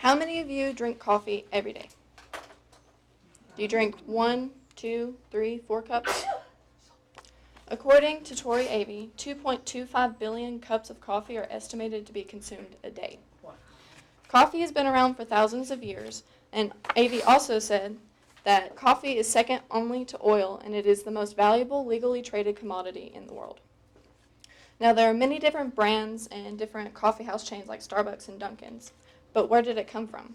How many of you drink coffee every day? Do you drink 1, 2, 3, 4 cups? According to Tori Avey, 2.25 billion cups of coffee are estimated to be consumed a day. Coffee has been around for thousands of years, and Avey also said that coffee is second only to oil, and it is the most valuable legally traded commodity in the world. Now, there are many different brands and different coffee house chains like Starbucks and Dunkin's, but where did it come from?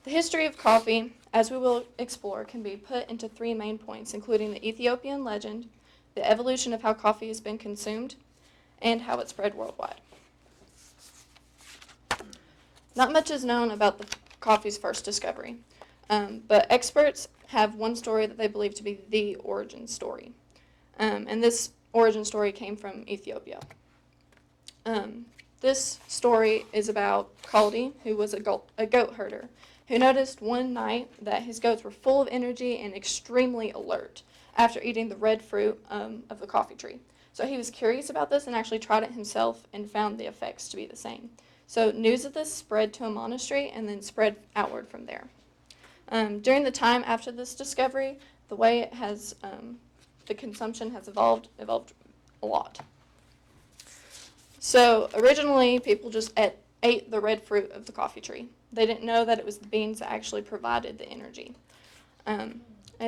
The history of coffee, as we will explore, can be put into 3 main points, including the Ethiopian legend, the evolution of how coffee has been consumed, and how it spread worldwide. Not much is known about the coffee's first discovery, but experts have one story that they believe to be the origin story, and this origin story came from Ethiopia. This story is about Kaldi, who was a goat herder, who noticed one night that his goats were full of energy and extremely alert after eating the red fruit of the coffee tree. So he was curious about this and actually tried it himself and found the effects to be the same. So news of this spread to a monastery and then spread outward from there. During the time after this discovery, the way it has, the consumption has evolved a lot. So originally, people just ate the red fruit of the coffee tree. They didn't know that it was the beans that actually provided the energy. And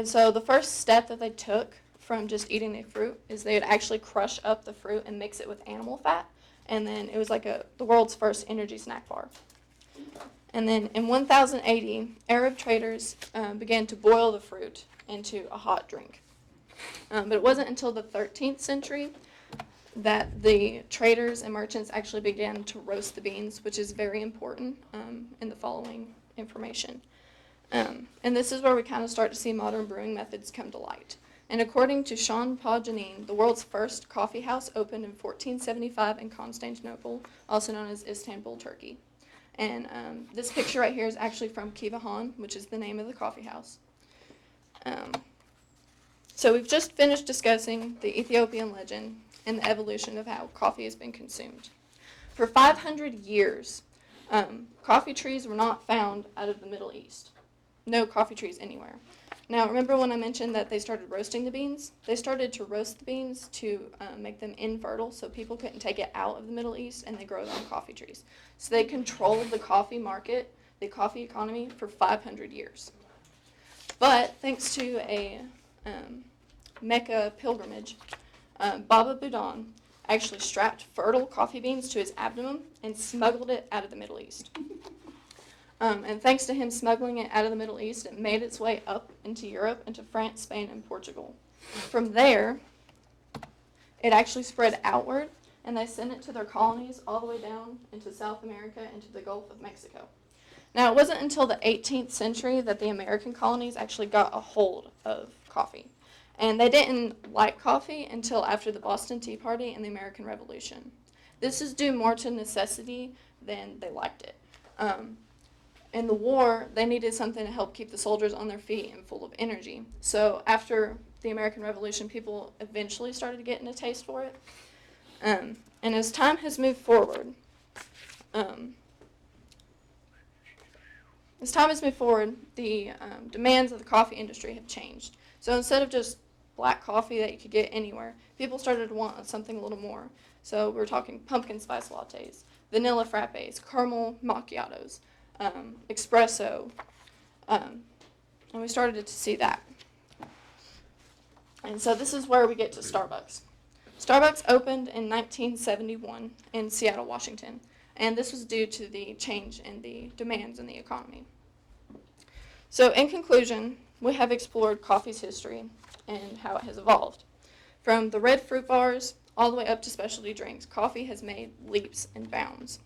so the first step that they took from just eating the fruit is they would actually crush up the fruit and mix it with animal fat. And then it was like the world's first energy snack bar. And then in 1080, Arab traders began to boil the fruit into a hot drink. But it wasn't until the 13th century that the traders and merchants actually began to roast the beans, which is very important in the following information. And this is where we kind of start to see modern brewing methods come to light. And according to Sean Paganini, the world's first coffee house opened in 1475 in Constantinople, also known as Istanbul, Turkey. And this picture right here is actually from Kivahan, which is the name of the coffee house. So we've just finished discussing the Ethiopian legend and the evolution of how coffee has been consumed. For 500 years, coffee trees were not found out of the Middle East. No coffee trees anywhere. Now, remember when I mentioned that they started roasting the beans? They started to roast the beans to make them infertile so people couldn't take it out of the Middle East, and they grow their own coffee trees. So they controlled the coffee market, the coffee economy, for 500 years. But thanks to a Mecca pilgrimage, Baba Budan actually strapped fertile coffee beans to his abdomen and smuggled it out of the Middle East. And thanks to him smuggling it out of the Middle East, it made its way up into Europe, into France, Spain, and Portugal. From there, it actually spread outward, and they sent it to their colonies all the way down into South America, into the Gulf of Mexico. Now, it wasn't until the 18th century that the American colonies actually got a hold of coffee. And they didn't like coffee until after the Boston Tea Party and the American Revolution. This is due more to necessity than they liked it. In the war, they needed something to help keep the soldiers on their feet and full of energy. So after the American Revolution, people eventually started getting a taste for it. And as time has moved forward, the demands of the coffee industry have changed. So instead of just black coffee that you could get anywhere, people started to want something a little more. So we're talking pumpkin spice lattes, vanilla frappes, caramel macchiatos, espresso, and we started to see that. And so this is where we get to Starbucks. Starbucks opened in 1971 in Seattle, Washington, and this was due to the change in the demands in the economy. So in conclusion, we have explored coffee's history and how it has evolved. From the red fruit bars all the way up to specialty drinks, coffee has made leaps and bounds.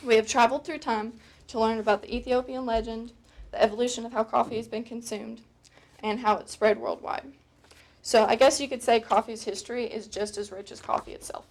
We have traveled through time to learn about the Ethiopian legend, the evolution of how coffee has been consumed, and how it spread worldwide. So I guess you could say coffee's history is just as rich as coffee itself.